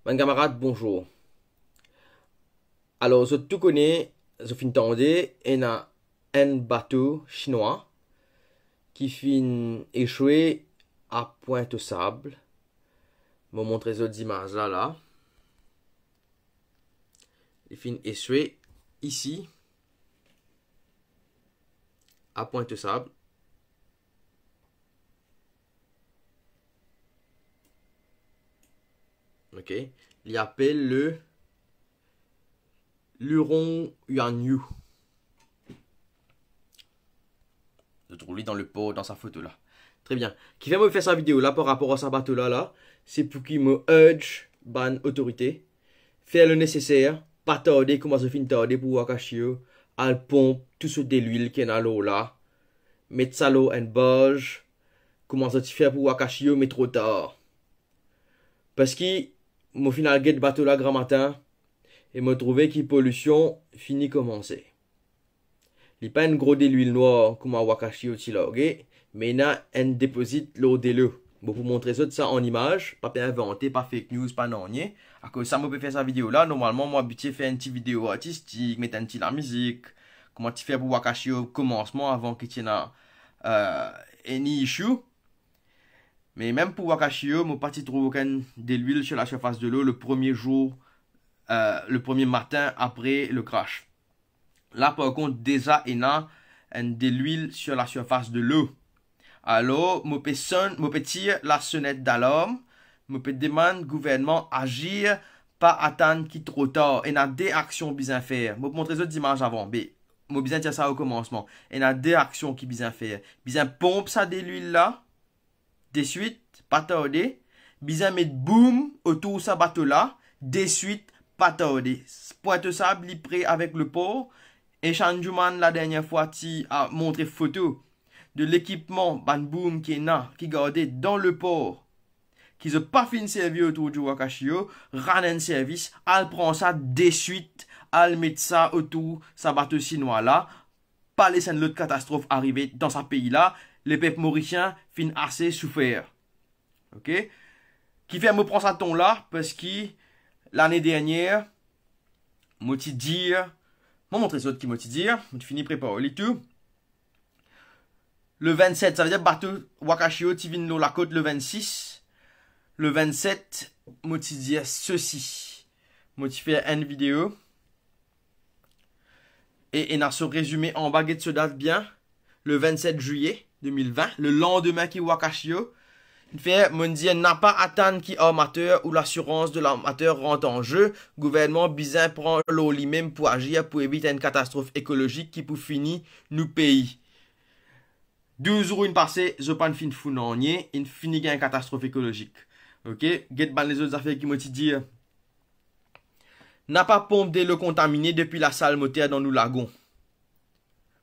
Mes camarades, bonjour. Alors, je tout connais, je fin tendez, il y a un bateau chinois qui fin échoué à Pointe-aux-Sables. Je vais montrer les images là. Il fin échoué ici, à Pointe-aux-Sables. Ok. Il appelle le Luron Yuanyu. Je trouve lui dans le port, dans sa photo là. Très bien. Qui vient me faire sa vidéo là par rapport à sa bateau là, c'est pour qu'il me urge ban autorité, faire le nécessaire, pas tarder, comment se fin tarder pour Wakashio, al pompe tout ce de l'huile qui est dans l'eau là, mettre ça l'eau en barge, comment ça faire pour Wakashio, mais trop tard. Parce que, mon final get bateau là grand matin, et me trouver que pollution fini commencer. Il n'y a pas un gros de l'huile noire comme à Wakashio Tilorge, mais il y a un déposit l'eau de l'eau. Bon, pour montrer ça en image, pas inventé, pas fake news, pas non. À cause ça, je peux faire sa vidéo là. Normalement, moi, je fais une petite vidéo artistique, mettre un petit la musique. Comment tu fais pour Wakashio commencement avant que tu aies any issue. Mais même pour Wakashio, je n'ai pas trouvé aucun de l'huile sur la surface de l'eau le premier jour, le premier matin après le crash. Là, par contre, déjà, il y a de l'huile sur la surface de l'eau. Alors, je peux tirer la sonnette d'alarme. Je peux demander au gouvernement d'agir, pas attendre qu'il trop tard. Il y a des actions bien faire. Je vais vous montrer ça dimanche avant. Mais, je vais bien dire ça au commencement. Il y a des actions qui bien faire. Bien pompe ça de l'huile là. De suite, pas tarder. Bien mettre boom autour de ce bateau là. De suite, pas tarder. Pointe-aux-Sables, il prêt avec le port. Et Chanjuman, la dernière fois, tu a montré photo de l'équipement Banboom qui est là, qui gardé dans le port, qui n'a pas fini de servir autour du Wakashio, rend un service, elle prend ça de suite, elle met ça autour, sa bateau chinois là, pas laisser l'autre catastrophe arriver dans ce pays là, les peuples mauriciens fin assez souffert. Ok? Qui fait me prendre ça ton là, parce que l'année dernière, moi te dire, moi montrer ça qui m'a te dire, je finis préparer les tout. Le 27, ça veut dire bateau Wakashio, tu viens la côte le 26. Le 27, moi te dire ceci. Moi te faire une vidéo. Et on a ce résumé en baguette se date bien. Le 27 juillet 2020, le lendemain qui Wakashio. Il fait, mon dire, n'a pas atteint qui armateur ou l'assurance de l'armateur rentre en jeu. Gouvernement bizarre prend l'eau lui-même pour agir pour éviter une catastrophe écologique qui pour finir nous pays. 12 jours une passée, je pas une fin fou non une fini une catastrophe écologique. Ok? Get ban les autres affaires qui m'ont dit. N'a pas pompé l'eau contaminée depuis la salle moteur dans nos lagons.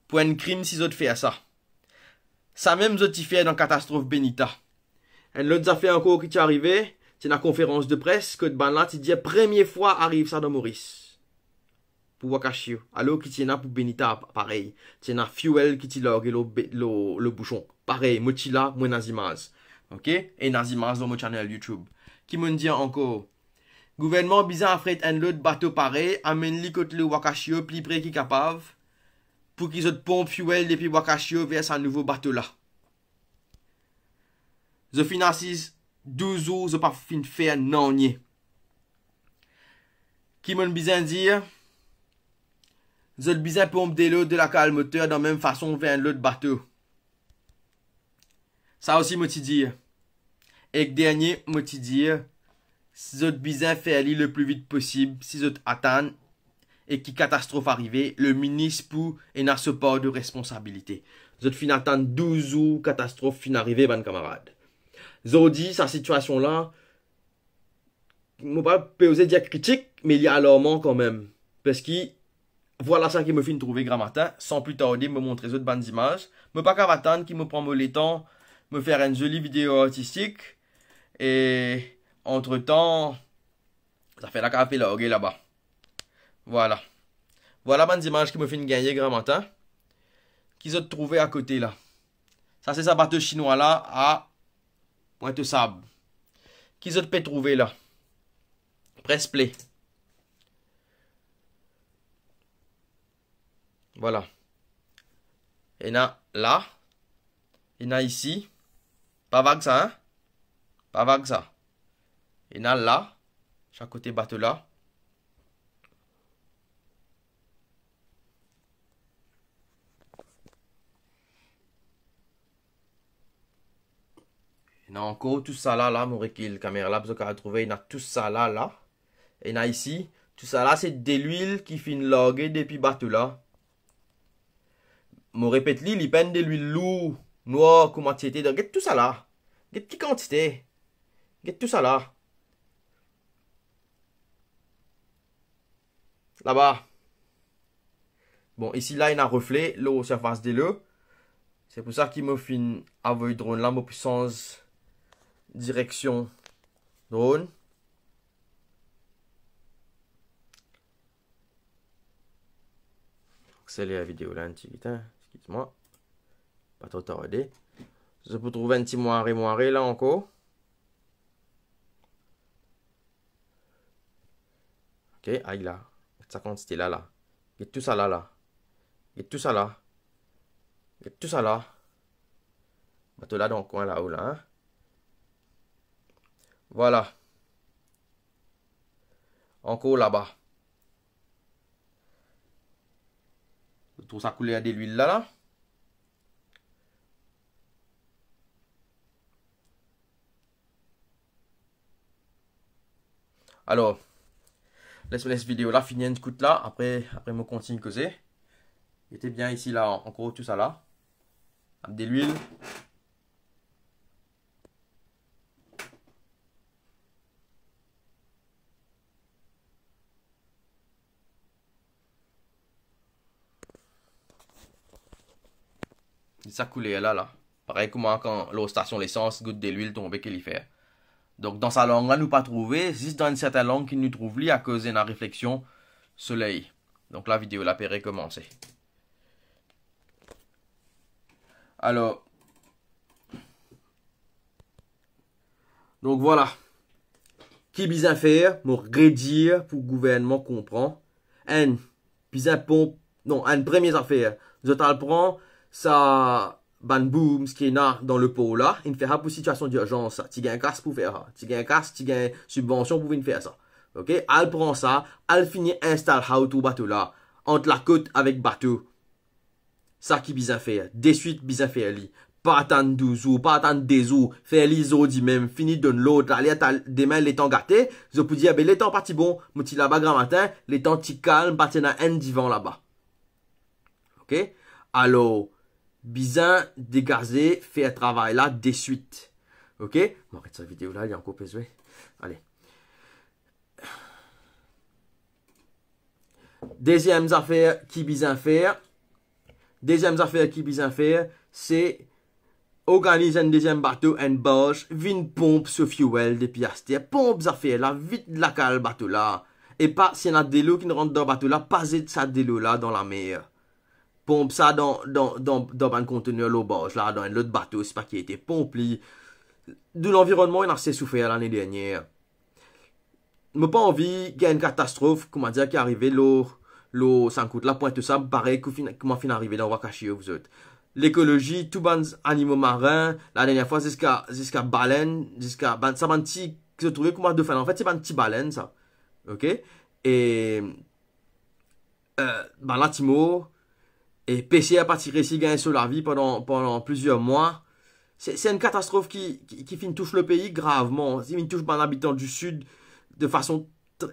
Pour un crime si autres fait ça. Ça même autres fait dans catastrophe Benita. Et l'autre affaire encore qui est arrivé, c'est la conférence de presse que ban là, tu dis première fois arrive ça dans Maurice. Pour Wakashio. Alors qui tient pour Benita, pareil. Tient fuel qui tient le bouchon. Pareil, mochila, moi nazimaz. Ok? Et nazimaz dans mon channel YouTube. Qui me dit encore, gouvernement bizarre a fait un autre bateau pareil, amène-li côté le Wakashio, plus près qui capable, pour qu'ils autres pompe fuel depuis Wakashio vers sa nouveau bateau là. Je finance 12 jours, je pas fin faire non nier. Qui me bizarre dire, je besoin pompe de l'eau de la cale moteur de la même façon vers l'autre bateau. Ça aussi, moi, te dire. Et dernier, moi, te dire, si vous besoin faire le plus vite possible, si vous attendez et qui catastrophe arrive, le ministre pour et n'a ce pas de responsabilité. Vous fin attendre 12 jours, catastrophe fin arriver, ban camarade. Vous dit, sa situation là, je ne pas poser dire critique, mais il y a alarmant quand même. Parce que, voilà ça qui me fait trouver grand matin, sans plus tarder, me montrer les autres bandes d'images. Me pas qu'à attendre qui me prend le temps, me faire une jolie vidéo artistique. Et, entre temps, ça fait la café là-bas. Voilà. Voilà bandes d'images qui me fait gagner grand matin. Qu'ils ont trouvé à côté là. Ça c'est sa bateau chinois là, à Pointe-aux-Sables. Qu'ils ont pu trouver là. Press play. Voilà. Et là, il y a ici. Pas vague ça, hein? Pas vague ça. Et là, chaque côté bateau là. Il y a encore tout ça là, mon recul caméra là, vous avez trouvé, il y a tout ça là. Et il y a ici, tout ça là, c'est de l'huile qui finit loguer depuis bateau là. Mon répète il peine de l'huile lourde, noire, comment tu étais, get tout ça là. Get qui quantité. Get tout ça là. Là-bas. Bon, ici là, il y a un reflet, l'eau surface de l'eau. C'est pour ça qu'il me fait avoir drone là, ma puissance. Direction drone. Accélérer la vidéo là un petit peu, hein. Excuse-moi. Pas trop tardé. Je peux trouver un petit moiré là encore. Ok, aïe là. Sa quantité là. Et tout ça là. Et tout ça là. Et tout ça là. Bateau là dans le coin là-haut là. Hein? Voilà. Encore là-bas. Je trouve ça couler à de l'huile là. Alors, laisse-moi cette vidéo là, finir une scout là. Après, me continue de causer. J'étais bien ici là, encore tout ça là. Avec de l'huile. Ça coulait là. Pareil comment quand l'eau station l'essence goûte de l'huile tombée qu'il y fait. Donc dans sa langue là nous pas trouvé, juste dans une certaine langue qu'il nous trouve li à cause de la réflexion soleil. Donc la vidéo là peut recommencer. Alors donc voilà. Qui bisa faire, me redire pour le gouvernement comprend. Un bisa pompe, non, une première affaire. Je t'en prends ça ban boom ce qui est là dans le pot là, il fait ça pour situation d'urgence. Tu gagnes un casse pour faire ça. Tu gagnes un casse, tu gagnes subvention pour venir faire ça. OK, elle prend ça, elle finit installe how to bateau là entre la côte avec bateau. Ça qui bisa faire, de suite bisa faire li. Pas attendre 12 jours, pas attendre des jours, faire l'ISO dit même, fini de l'autre, aller demain les temps gâtés, je peux dire, ben les temps parti bon, mouti là-bas grand matin, les temps ti calme, parti dans un divan là-bas. OK? Alors, bizarre, dégazer, faire travail là, de suite. OK? On arrête cette vidéo là, il y a encore besoin. Allez. Deuxième affaire qui bizarre faire, c'est organise un deuxième bateau, un barge, vine pompe ce fuel des piastres. Pompe ça fait là, vite la cale bateau là. Et pas, s'il y a des lots qui ne rentrent dans le bateau là, pas ça des lots là dans la mer. Pompe ça dans un conteneur l'eau barge là, dans un autre bateau, c'est pas qui a été pompé. De l'environnement, il a assez souffert l'année dernière. Mais pas envie qu'il y ait une catastrophe, comment dire, qui est arrivée, l'eau, ça coûte la pointe, tout ça, pareil, comment fin arriver dans Wakashi, vous autres. L'écologie, tout ban animaux marins, la dernière fois, jusqu'à baleine, ça ban petit, que je trouvais comment de faire. En fait, c'est ban petit baleine, ça. OK? Et, ban l'antimo, et pêcher à partir ici, gagner sur la vie pendant plusieurs mois. C'est une catastrophe qui fin touche le pays gravement. Il touche ban l'habitant du sud de façon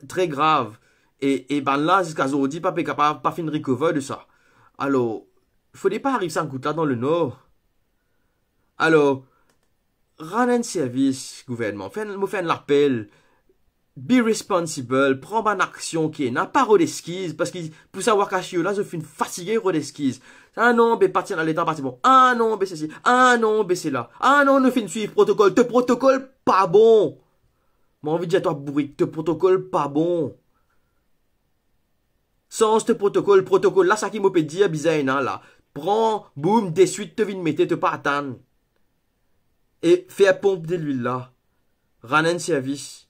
très grave. Et ban là, jusqu'à aujourd'hui, pas capable, pas fin de recover de ça. Alors, il faudrait pas arriver ça en là dans le nord. Alors, rendre un service, gouvernement, me faire un appel, be responsible, prends une action qui est, n'a pas redesquise, parce que pour savoir qu'à là, je suis fatigué redesquise. Ah non, ben, partir dans l'état, partir bon. Ah non, ben, c'est ci. Ah non, ben, c'est là. Ah non, ne fin suivre protocole. Te protocole pas bon. J'ai envie de dire à toi, bourrique, te protocole pas bon. Sans ce protocole là, ça qui me peut dire, bizarre, là. Prends, boum, des suites, te vine mettre, te pas attendre. Et fais pompe de l'huile là. Rendre un service.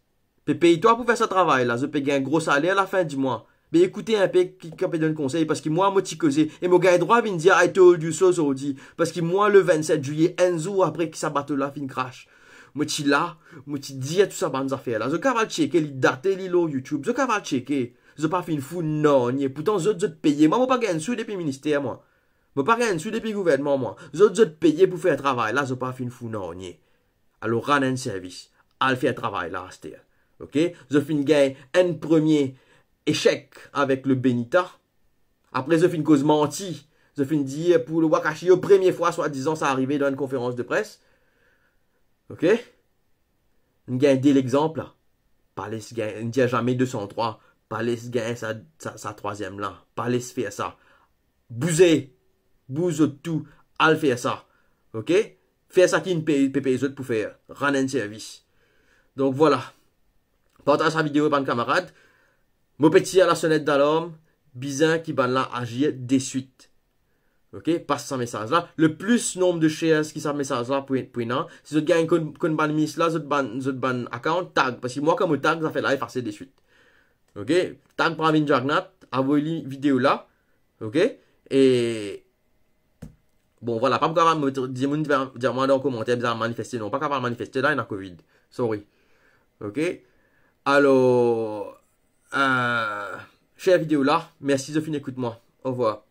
paye-toi pour faire ce travail-là. Je paye un gros salaire à la fin du mois. Mais écoutez un peu qui peut donner conseil parce que moi, je causé. Et mon gars droit vient dire I told you so, so dit. Parce que moi, le 27 juillet, un jour après que ça bateau là fin crash. Moi, je là, moi, je dis tout ça, bonnes affaires là. Je vais checker les dates, les lots YouTube. Je vais checker. Je pas fin fou, non. Pourtant, je te payer. Moi, je pas gagner sous depuis le ministère, moi. Je pas gagner sous depuis le gouvernement, moi. Je te payer pour faire un travail là. Je pas fin fou, non. Alors, rendre un service. À faire un travail là, c'est ok? Je fin gagner un premier échec avec le Benita. Après, je fin cause menti. Je fin dire pour le Wakashi, première fois, soi-disant, ça arrivé dans une conférence de presse. Ok? On gagne dès l'exemple là. Palais gagne, on ne dit jamais 203. Palais gagne sa troisième là. Palais fait ça. Bousez. Bouze tout. Al faire ça. Ok? Faire ça qui ne paye les autres pour faire. Rendre un service. Donc voilà. Partage la vidéo, ban camarade. Mon petit à la sonnette d'alarme. Bizarre qui ban là agir de suite. Ok, passe ce message là. Le plus nombre de shares qui savent message là pour non. Si vous gagnez qu'on ban mis là, vous ban account tag. Parce que moi, comme tag, ça fait là effacer de suite. Ok, tag pour Avin Jagnat, envoyez la vidéo là. Ok, et bon, voilà, pas capable de me dire moi dans le commentaire, vous manifester. Non, pas capable de manifester là, il y a Covid. Sorry. Ok, alors, share la vidéo là. Merci de finir, écoute-moi. Au revoir.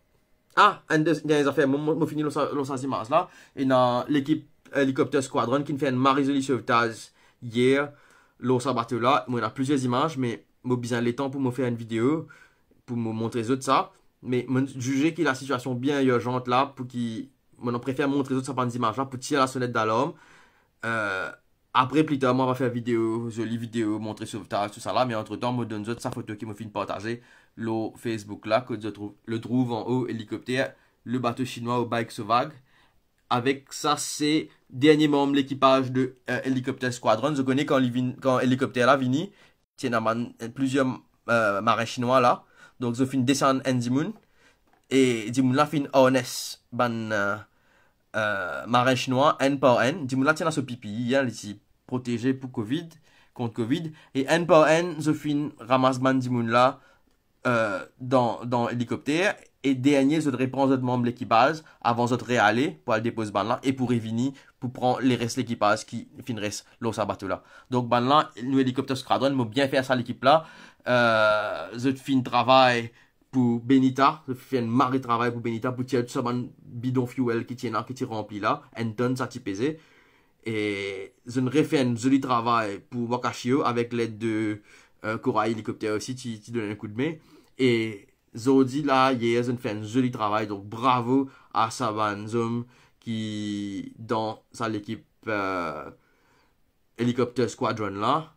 Ah, un des affaires, je finis le images là. Et dans l'équipe Helicopter Squadron qui fait une marie sauvetage hier, l'autre bateau là. Il y a plusieurs images, mais j'ai besoin de temps pour me faire une vidéo, pour me montrer les autres ça. Mais je juge qu'il y a la situation bien urgente là, pour qu'il. Je préfère montrer les autres ça images là, pour tirer la sonnette d'alarme. Après, plus tard, moi, on va faire vidéo, jolie vidéo, montrer sauvetage, tout ça là. Mais entre temps, je donne sa photo qui me fait partager le Facebook là, que je trouve en haut, hélicoptère, le bateau chinois au bike sauvage. Avec ça, c'est dernier membre de l'équipage de Helicopter Squadron. Je connais quand l'hélicoptère là vini, il y a plusieurs marins chinois là. Donc, je fais une descente en Dimoun. Et Dimoun là fait une harness, marin chinois, N par N. Dimoun là tient à ce pipi, il est protégé pour Covid, contre Covid. Et N par N, je fais une ramasse ban Dimoun là dans l'hélicoptère. Et dernier, je reprends notre membre de l'équipage avant de réaller pour aller déposer ban là et pour revenir pour prendre les restes de l'équipage qui finissent l'autre bateau là. Donc ban là, nous hélicoptère Squadron, m'a bien fait ça l'équipe là. Je fais un travail pour Benita, je fais un marée de travail pour Benita pour tirer tout ça ban bidon fuel qui tient là, qui est rempli là, une tonne ça t'y pesé. Et je ne refais un joli travail pour Wakashio avec l'aide de Corail hélicoptère aussi qui donne un coup de main. Et Zodi là, hier, ils ont fait un joli travail. Donc bravo à Saban Zoom qui, dans sa l'équipe Helicopter Squadron là.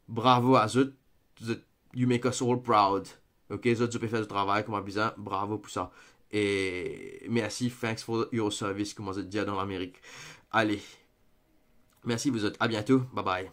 Bravo à eux. You make us all proud. Ok, eux, tu peux faire du travail comme bizarre. Bravo pour ça. Et merci, thanks for your service, comme on dit dans l'Amérique. Allez. Merci vous autres. À bientôt. Bye bye.